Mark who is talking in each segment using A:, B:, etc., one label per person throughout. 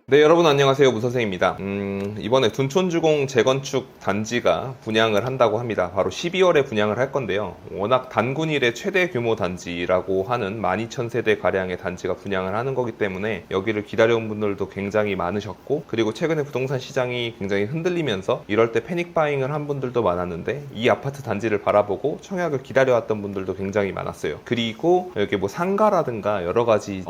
A: 네, 여러분 안녕하세요. 무선생입니다. 이번에 둔촌주공 재건축 단지가 분양을 한다고 합니다. 바로 12월에 분양을 할 건데요. 워낙 단군 이래 최대 규모 단지라고 하는 12,000세대 가량의 단지가 분양을 하는 거기 때문에 여기를 기다려온 분들도 굉장히 많으셨고, 그리고 최근에 부동산 시장이 굉장히 흔들리면서 이럴 때 패닉 바잉을 한 분들도 많았는데, 이 아파트 단지를 바라보고 청약을 기다려왔던 분들도 굉장히 많았어요. 그리고 여기 뭐 상가라든가 여러 가지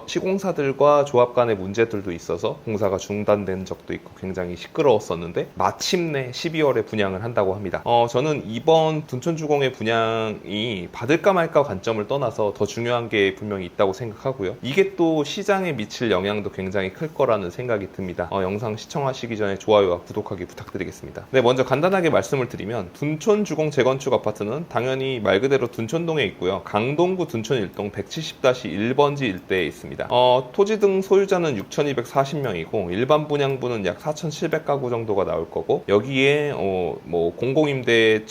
A: 시공사들과 조합 간의 문제들도 있어서 공사가 중단된 적도 있고 굉장히 시끄러웠었는데, 마침내 12월에 분양을 한다고 합니다. 저는 이번 둔촌주공의 분양이 받을까 말까 관점을 떠나서 더 중요한 게 분명히 있다고 생각하고요. 이게 또 시장에 미칠 영향도 굉장히 클 거라는 생각이 듭니다. 영상 시청하시기 전에 좋아요와 구독하기 부탁드리겠습니다. 네, 먼저 간단하게 말씀을 드리면, 둔촌주공 재건축 아파트는 당연히 말 그대로 둔촌동에 있고요. 강동구 둔촌 1동 170-1번지 일대에 있습니다. 토지 등 소유자는 6,240명이고 일반 분양분은 약 4,700가구 정도가 나올 거고, 여기에 뭐 공공임대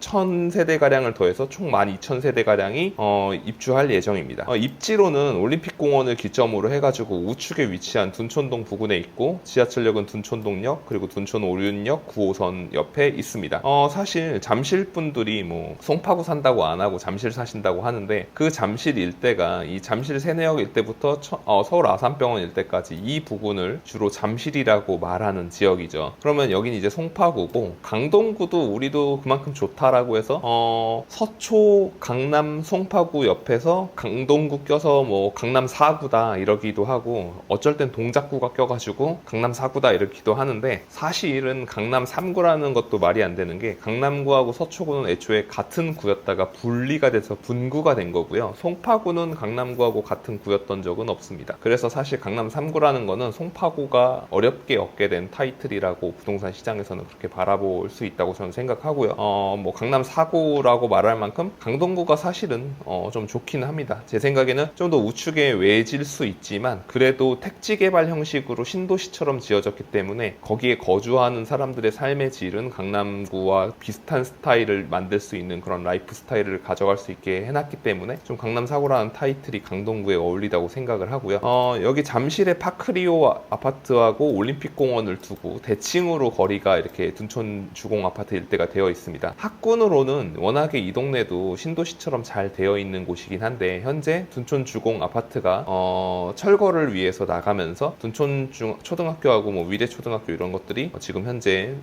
A: 1,000세대가량을 더해서 총 12,000세대가량이 입주할 예정입니다. 입지로는 올림픽공원을 기점으로 해가지고 우측에 위치한 둔촌동 부근에 있고, 지하철역은 둔촌동역, 그리고 둔촌 오륜역 9호선 옆에 있습니다. 사실 잠실 분들이 뭐 송파구 산다고 안 하고 잠실 사신다고 하는데, 그 잠실 일대가 이 잠실 세내역 일대부터 서울 아산병원 일대까지 이 부근을 주로 잠실이라고 말하는 지역이죠. 그러면 여긴 이제 송파구고, 강동구도 우리도 그만큼 좋다 라고 해서 서초, 강남, 송파구 옆에서 강동구 껴서 뭐 강남 4구다 이러기도 하고, 어쩔 땐 동작구가 껴가지고 강남 4구다 이러기도 하는데, 사실은 강남 3구라는 것도 말이 안 되는 게, 강남구하고 서초구는 애초에 같은 구였다가 분리가 돼서 분구가 된 거고요. 송파구는 강남구하고 같은 구였던 적은 없습니다. 그래서 사실 강남 3구라는 거는 송파구가 어렵게 얻게 된 타이틀이라고 부동산 시장에서는 그렇게 바라볼 수 있다고 저는 생각하고요. 뭐 강남 4구라고 말할 만큼 강동구가 사실은 좀 좋긴 합니다. 제 생각에는 좀 더 우측에 외질 수 있지만, 그래도 택지 개발 형식으로 신도시처럼 지어졌기 때문에 거기에 거주하는 사람들의 삶의 질은 강남구와 비슷한 스타일을 만들 수 있는 그런 라이프 스타일을 가져갈 수 있게 해놨기 때문에 좀 강남 4구라는 타이틀이 강동구에 어울리다고 생각을 하고요. 여기 잠실의 파크리오 아파트하고 올림픽공원을 두고 대칭으로 거리가 이렇게 둔촌 주공 아파트 일대가 되어 있습니다. 학군으로는 워낙에 이 동네도 신도시처럼 잘 되어 있는 곳이긴 한데, 현재 둔촌 주공 아파트가 철거를 위해서 나가면서 둔촌 초등학교하고 뭐 위대초등학교 이런 것들이 지금 현재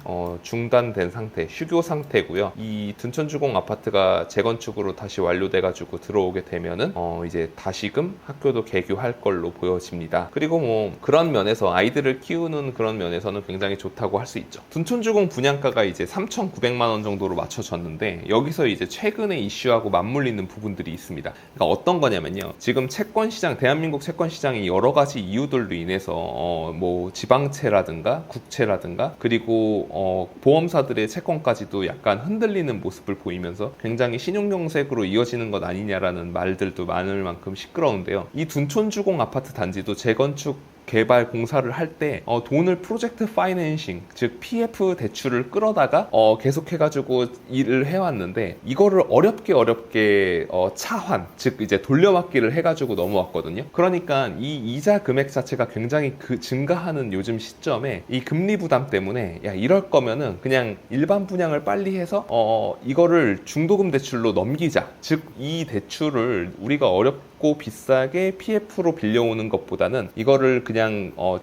A: 중단된 상태, 휴교 상태고요. 이 둔촌 주공 아파트가 재건축으로 다시 완료돼가지고 들어오게 되면은 이제 다시금 학교도 개교할 걸로 보여집니다. 그리고 뭐 그런 면에서 아이들을 키우는 그런 면에서는 굉장히 좋다고 할 수 있죠. 둔촌 주공 분양가가 이제 3,900만 원 정도로 맞춰졌는데, 여기서 이제 최근에 이슈하고 맞물리는 부분들이 있습니다. 그러니까 어떤 거냐면요, 지금 채권시장, 대한민국 채권시장이 여러 가지 이유들로 인해서 뭐 지방채라든가 국채라든가 그리고 보험사들의 채권까지도 약간 흔들리는 모습을 보이면서 굉장히 신용정색으로 이어지는 것 아니냐라는 말들도 많을 만큼 시끄러운데요. 이 둔촌주공 아파트 단지도 재건축 개발 공사를 할 때 돈을 프로젝트 파이낸싱, 즉 PF 대출을 끌어다가 계속해가지고 일을 해왔는데, 이거를 어렵게 차환, 즉 이제 돌려막기를 해가지고 넘어왔거든요. 그러니까 이 이자 금액 자체가 굉장히 증가하는 요즘 시점에 이 금리 부담 때문에, 야 이럴 거면은 그냥 일반 분양을 빨리 해서 이거를 중도금 대출로 넘기자, 즉 이 대출을 우리가 어렵고 비싸게 PF로 빌려오는 것보다는 이거를 그냥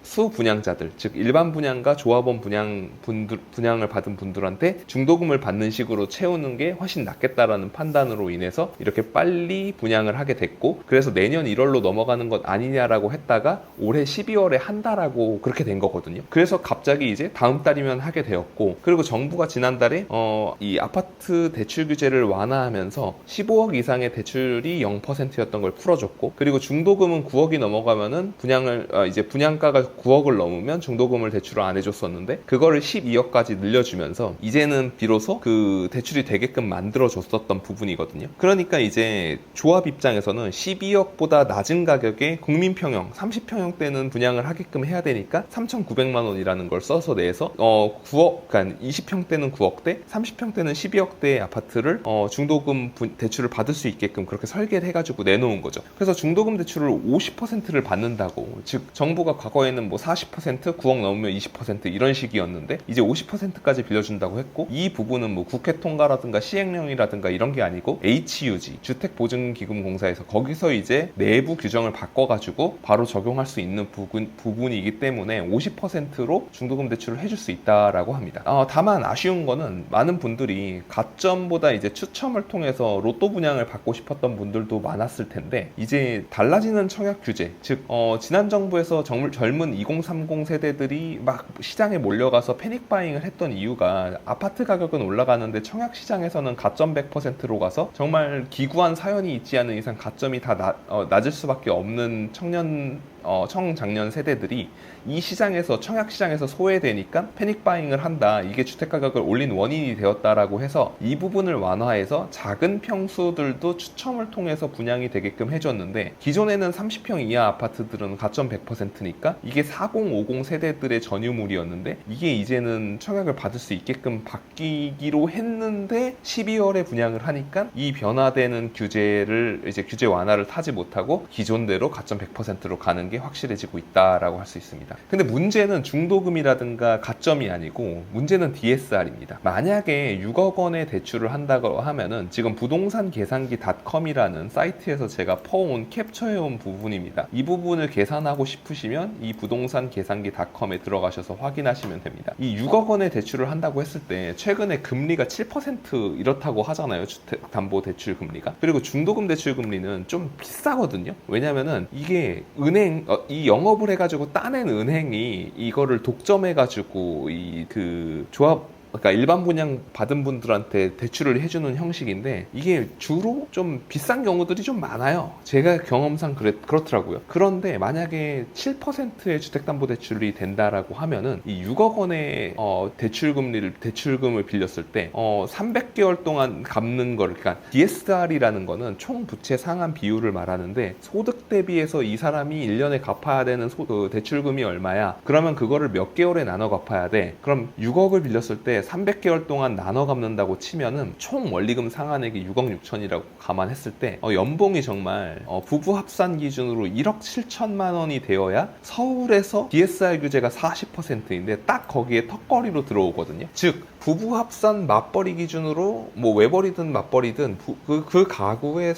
A: 수분양자들, 즉 일반 분양가 조합원 분양을 받은 분들한테 중도금을 받는 식으로 채우는 게 훨씬 낫겠다라는 판단으로 인해서 이렇게 빨리 분양을 하게 됐고, 그래서 내년 1월로 넘어가는 것 아니냐라고 했다가 올해 12월에 한다라고 그렇게 된 거거든요. 그래서 갑자기 이제 다음 달이면 하게 되었고, 그리고 정부가 지난달에 이 아파트 대출 규제를 완화하면서 15억 이상의 대출이 0%였던 걸 풀어줬고, 그리고 중도금은 9억이 넘어가면은 이제 분양가가 9억을 넘으면 중도금을 대출을 안 해줬었는데, 그거를 12억까지 늘려주면서 이제는 비로소 그 대출이 되게끔 만들어줬었던 부분이거든요. 그러니까 이제 조합 입장에서는 12억보다 낮은 가격에 국민평형 30평형대는 분양을 하게끔 해야 되니까 3,900만 원이라는 걸 써서 내서 9억, 그러니까 20평대는 9억대, 30평대는 12억대의 아파트를 중도금 대출을 받을 수 있게끔 그렇게 설계를 해가지고 내놓은 거죠. 그래서 중도금 대출을 50%를 받는다고, 즉 정부 정부가 과거에는 뭐 40%, 9억 넘으면 20% 이런 식이었는데 이제 50%까지 빌려준다고 했고, 이 부분은 뭐 국회 통과라든가 시행령이라든가 이런 게 아니고 HUG, 주택보증기금공사에서 거기서 이제 내부 규정을 바꿔가지고 바로 적용할 수 있는 부분이기 때문에 50%로 중도금 대출을 해줄 수 있다라고 합니다. 다만 아쉬운 거는 많은 분들이 가점보다 이제 추첨을 통해서 로또 분양을 받고 싶었던 분들도 많았을 텐데, 이제 달라지는 청약 규제, 즉 지난 정부에서 젊은 2030 세대들이 막 시장에 몰려가서 패닉 바잉을 했던 이유가 아파트 가격은 올라가는데 청약 시장에서는 가점 100%로 가서 정말 기구한 사연이 있지 않은 이상 가점이 다 낮을 수밖에 없는 청장년 세대들이 이 시장에서, 청약 시장에서 소외되니까 패닉 바잉을 한다, 이게 주택 가격을 올린 원인이 되었다라고 해서 이 부분을 완화해서 작은 평수들도 추첨을 통해서 분양이 되게끔 해줬는데, 기존에는 30평 이하 아파트들은 가점 100%니까 이게 4050 세대들의 전유물이었는데 이게 이제는 청약을 받을 수 있게끔 바뀌기로 했는데 12월에 분양을 하니까 이 변화되는 규제 완화를 타지 못하고 기존대로 가점 100%로 가는 게 확실해지고 있다라고 할 수 있습니다. 근데 문제는 중도금이라든가 가점이 아니고 문제는 DSR입니다. 만약에 6억 원의 대출을 한다고 하면은, 지금 부동산 계산기 닷컴이라는 사이트에서 제가 퍼온 캡처해온 부분입니다. 이 부분을 계산하고 싶으시면 이 부동산 계산기 닷컴에 들어가셔서 확인하시면 됩니다. 이 6억 원의 대출을 한다고 했을 때 최근에 금리가 7% 이렇다고 하잖아요. 주택담보대출 금리가. 그리고 중도금 대출 금리는 좀 비싸거든요. 왜냐면은 이게 이 영업을 해가지고 따낸 은행이 이거를 독점해가지고 그러니까 일반 분양 받은 분들한테 대출을 해주는 형식인데, 이게 주로 좀 비싼 경우들이 좀 많아요. 제가 경험상 그렇더라고요. 그런데 만약에 7%의 주택담보대출이 된다라고 하면은 이 6억 원의 대출금을 빌렸을 때 300개월 동안 갚는 거를, 그러니까 DSR이라는 거는 총 부채 상환 비율을 말하는데, 소득 대비해서 이 사람이 1년에 갚아야 되는 대출금이 얼마야? 그러면 그거를 몇 개월에 나눠 갚아야 돼? 그럼 6억을 빌렸을 때 300개월 동안 나눠 갚는다고 치면은 총 원리금 상환액이 6억 6천이라고 감안했을 때 연봉이 정말 부부 합산 기준으로 1억 7천만 원이 되어야 서울에서 DSR 규제가 40%인데 딱 거기에 턱걸이로 들어오거든요. 즉 부부 합산 맞벌이 기준으로 뭐 외벌이든 맞벌이든 그 가구의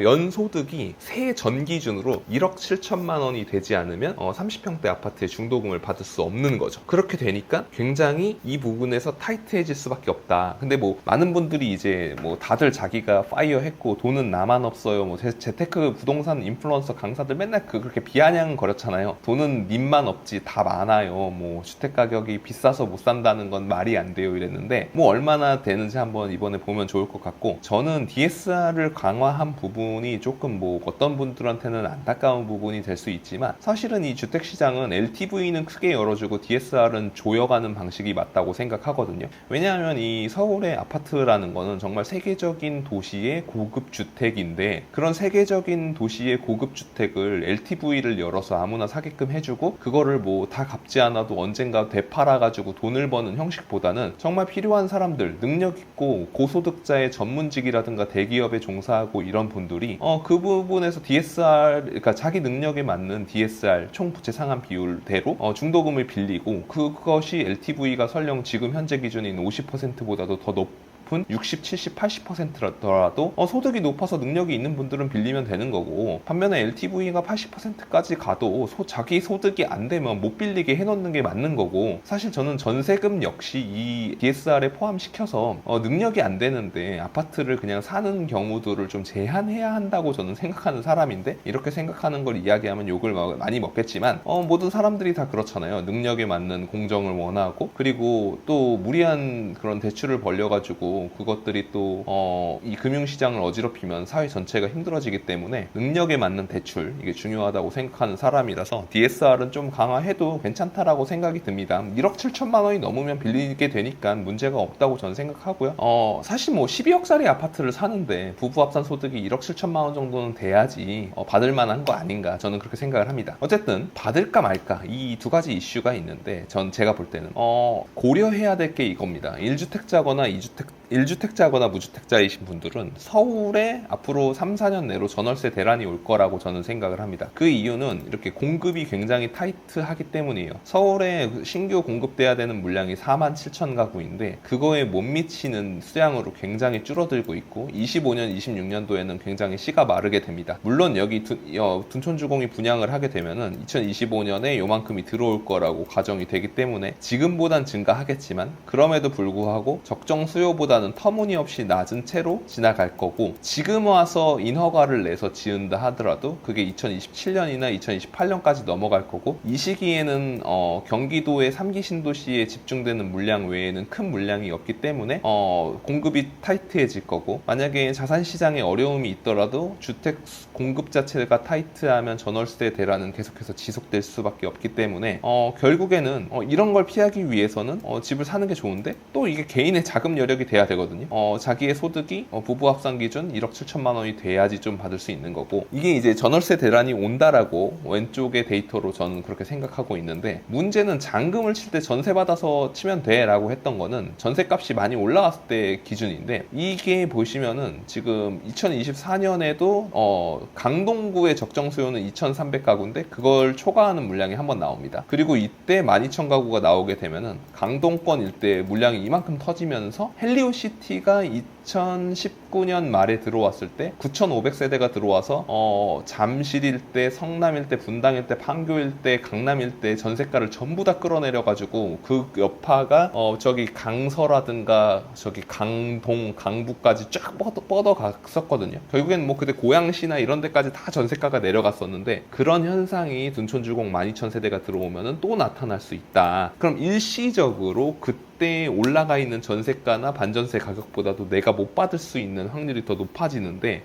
A: 연소득이 세전 기준으로 1억 7천만 원이 되지 않으면 30평대 아파트의 중도금을 받을 수 없는 거죠. 그렇게 되니까 굉장히 이 부분에서 타이트해질 수밖에 없다. 근데 뭐 많은 분들이 이제 뭐 다들 자기가 파이어 했고 돈은 나만 없어요, 뭐 재테크 부동산 인플루언서 강사들 맨날 그렇게 비아냥 거렸잖아요. 돈은 님만 없지 다 많아요, 뭐 주택 가격이 비싸서 못 산다는 건 말이 안 돼요 이랬는데, 뭐 얼마나 되는지 한번 이번에 보면 좋을 것 같고, 저는 DSR을 강화한 부분이 조금 뭐 어떤 분들한테는 안타까운 부분이 될 수 있지만, 사실은 이 주택시장은 LTV는 크게 열어주고 DSR은 조여가는 방식이 맞다고 생각하거든요. 왜냐하면 이 서울의 아파트라는 거는 정말 세계적인 도시의 고급 주택인데, 그런 세계적인 도시의 고급 주택을 LTV를 열어서 아무나 사게끔 해주고 그거를 뭐 다 갚지 않아도 언젠가 되팔아가지고 돈을 버는 형식보다는 정말 필요한 사람들, 능력 있고 고소득자의 전문직이라든가 대기업에 종사하고 이런 분들이 그 부분에서 DSR, 그러니까 자기 능력에 맞는 DSR 총 부채 상환 비율대로 중도금을 빌리고, 그것이 LTV가 설령 지금 현재 기준인 50%보다도 더 높은 60, 70, 80%라더라도 소득이 높아서 능력이 있는 분들은 빌리면 되는 거고, 반면에 LTV가 80%까지 가도 자기 소득이 안 되면 못 빌리게 해놓는 게 맞는 거고, 사실 저는 전세금 역시 이 DSR에 포함시켜서 능력이 안 되는데 아파트를 그냥 사는 경우들을 좀 제한해야 한다고 저는 생각하는 사람인데, 이렇게 생각하는 걸 이야기하면 욕을 많이 먹겠지만 모든 사람들이 다 그렇잖아요. 능력에 맞는 공정을 원하고, 그리고 또 무리한 그런 대출을 벌려가지고 그것들이 또 이 금융시장을 어지럽히면 사회 전체가 힘들어지기 때문에 능력에 맞는 대출, 이게 중요하다고 생각하는 사람이라서 DSR은 좀 강화해도 괜찮다라고 생각이 듭니다. 1억 7천만 원이 넘으면 빌리게 되니까 문제가 없다고 저는 생각하고요. 사실 뭐 12억짜리 아파트를 사는데 부부 합산 소득이 1억 7천만 원 정도는 돼야지 받을 만한 거 아닌가, 저는 그렇게 생각을 합니다. 어쨌든 받을까 말까 이 두 가지 이슈가 있는데, 제가 볼 때는 고려해야 될 게 이겁니다. 1주택자거나 2주택 1주택자거나 무주택자이신 분들은 서울에 앞으로 3, 4년 내로 전월세 대란이 올 거라고 저는 생각을 합니다. 그 이유는 이렇게 공급이 굉장히 타이트하기 때문이에요. 서울에 신규 공급돼야 되는 물량이 4만 7천 가구인데 그거에 못 미치는 수량으로 굉장히 줄어들고 있고 25년, 26년도에는 굉장히 씨가 마르게 됩니다. 물론 여기 둔촌주공이 분양을 하게 되면은 2025년에 요만큼이 들어올 거라고 가정이 되기 때문에 지금보단 증가하겠지만 그럼에도 불구하고 적정 수요보다는 터무니없이 낮은 채로 지나갈 거고 지금 와서 인허가를 내서 지은다 하더라도 그게 2027년이나 2028년까지 넘어갈 거고 이 시기에는 경기도의 3기 신도시에 집중되는 물량 외에는 큰 물량이 없기 때문에 공급이 타이트해질 거고 만약에 자산시장에 어려움이 있더라도 주택 공급 자체가 타이트하면 전월세 대란은 계속해서 지속될 수밖에 없기 때문에 결국에는 이런 걸 피하기 위해서는 집을 사는 게 좋은데 또 이게 개인의 자금 여력이 돼야 되거든요. 자기의 소득이 부부 합산 기준 1억 7천만 원이 돼야지 좀 받을 수 있는 거고 이게 이제 전월세 대란이 온다라고 왼쪽의 데이터로 저는 그렇게 생각하고 있는데 문제는 잔금을 칠 때 전세 받아서 치면 돼 라고 했던 거는 전세값이 많이 올라왔을 때 기준인데 이게 보시면은 지금 2024년에도 강동구의 적정 수요는 2,300가구인데 그걸 초과하는 물량이 한번 나옵니다. 그리고 이때 12,000가구가 나오게 되면은 강동권 일대 물량이 이만큼 터지면서 헬리오시티가 2019년 말에 들어왔을 때 9,500세대가 들어와서 잠실 일대, 성남 일대, 분당 일대, 판교 일대, 강남 일대 전세가를 전부 다 끌어내려가지고 그 여파가 저기 강서라든가 저기 강동, 강북까지 쫙 뻗어갔었거든요. 결국엔 뭐 그때 고양시나 이런 데까지 다 전세가가 내려갔었는데 그런 현상이 둔촌주공 12,000세대가 들어오면은 또 나타날 수 있다. 그럼 일시적으로 그때 올라가 있는 전세가나 반전세 가격보다도 내가 못 받을 수 있는 확률이 더 높아지는데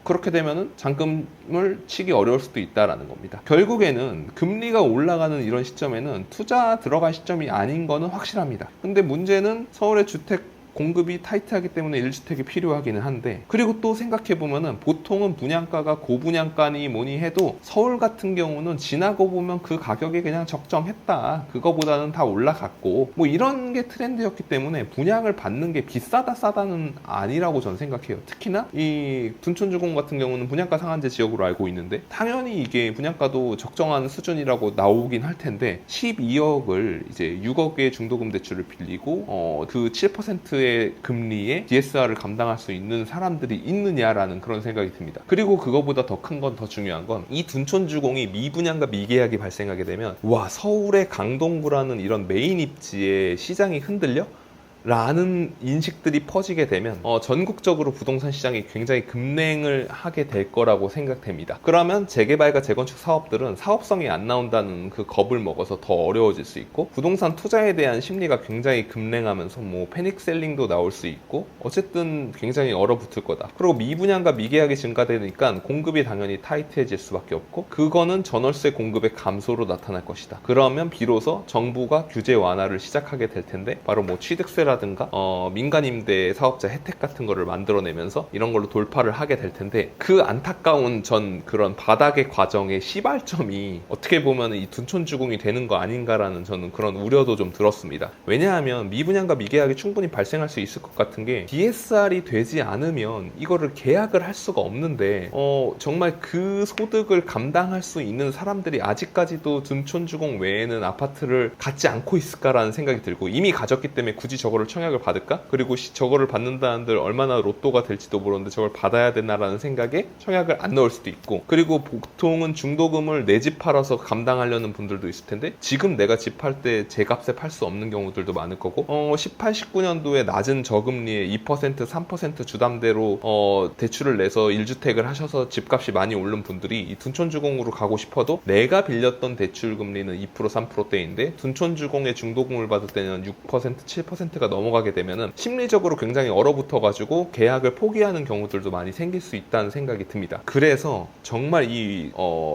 A: 그렇게 되면은 잔금을 치기 어려울 수도 있다라는 겁니다. 결국에는 금리가 올라가는 이런 시점에는 투자 들어갈 시점이 아닌 거는 확실합니다. 근데 문제는 서울의 주택 공급이 타이트하기 때문에 1주택이 필요하기는 한데 그리고 또 생각해보면은 보통은 분양가가 고분양가니 뭐니 해도 서울 같은 경우는 지나고 보면 그 가격이 그냥 적정했다 그거보다는 다 올라갔고 뭐 이런 게 트렌드였기 때문에 분양을 받는 게 비싸다 싸다는 아니라고 저는 생각해요. 특히나 이 둔촌주공 같은 경우는 분양가 상한제 지역으로 알고 있는데 당연히 이게 분양가도 적정한 수준이라고 나오긴 할 텐데 12억을 이제 6억의 중도금 대출을 빌리고 그 7%의 금리에 DSR을 감당할 수 있는 사람들이 있느냐라는 그런 생각이 듭니다. 그리고 그거보다 더 큰 건 더 중요한 건 이 둔촌주공이 미분양과 미계약이 발생하게 되면 와 서울의 강동구라는 이런 메인 입지에 시장이 흔들려? 라는 인식들이 퍼지게 되면 전국적으로 부동산 시장이 굉장히 급냉을 하게 될 거라고 생각됩니다. 그러면 재개발과 재건축 사업들은 사업성이 안 나온다는 그 겁을 먹어서 더 어려워질 수 있고 부동산 투자에 대한 심리가 굉장히 급냉하면서 뭐 패닉셀링도 나올 수 있고 어쨌든 굉장히 얼어붙을 거다. 그리고 미분양과 미계약이 증가되니까 공급이 당연히 타이트해질 수밖에 없고 그거는 전월세 공급의 감소로 나타날 것이다. 그러면 비로소 정부가 규제 완화를 시작하게 될 텐데 바로 뭐 취득세라 든가 민간임대 사업자 혜택 같은 거를 만들어내면서 이런 걸로 돌파를 하게 될 텐데 그 안타까운 전 그런 바닥의 과정의 시발점이 어떻게 보면 이 둔촌주공이 되는 거 아닌가라는 저는 그런 우려도 좀 들었습니다. 왜냐하면 미분양과 미계약이 충분히 발생할 수 있을 것 같은 게 DSR이 되지 않으면 이거를 계약을 할 수가 없는데 정말 그 소득을 감당할 수 있는 사람들이 아직까지도 둔촌주공 외에는 아파트를 갖지 않고 있을까라는 생각이 들고 이미 가졌기 때문에 굳이 저거를 청약을 받을까? 그리고 저거를 받는다는들 얼마나 로또가 될지도 모르는데 저걸 받아야 되나라는 생각에 청약을 안 넣을 수도 있고 그리고 보통은 중도금을 내 집 팔아서 감당하려는 분들도 있을 텐데 지금 내가 집 팔 때 제 값에 팔 수 없는 경우들도 많을 거고 18, 19년도에 낮은 저금리에 2%, 3% 주담대로 대출을 내서 1주택을 하셔서 집값이 많이 오른 분들이 이 둔촌주공으로 가고 싶어도 내가 빌렸던 대출 금리는 2%, 3%대인데 둔촌주공의 중도금을 받을 때는 6%, 7%가 넘어가게 되면은 심리적으로 굉장히 얼어붙어가지고 계약을 포기하는 경우들도 많이 생길 수 있다는 생각이 듭니다. 그래서 정말 이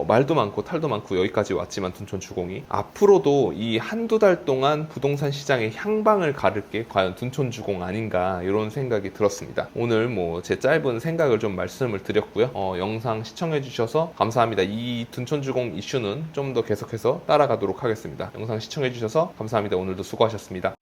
A: 말도 많고 탈도 많고 여기까지 왔지만 둔촌주공이 앞으로도 이 한두 달 동안 부동산 시장의 향방을 가를 게 과연 둔촌주공 아닌가 이런 생각이 들었습니다. 오늘 뭐 제 짧은 생각을 좀 말씀을 드렸고요. 영상 시청해 주셔서 감사합니다. 이 둔촌주공 이슈는 좀 더 계속해서 따라가도록 하겠습니다. 영상 시청해 주셔서 감사합니다. 오늘도 수고하셨습니다.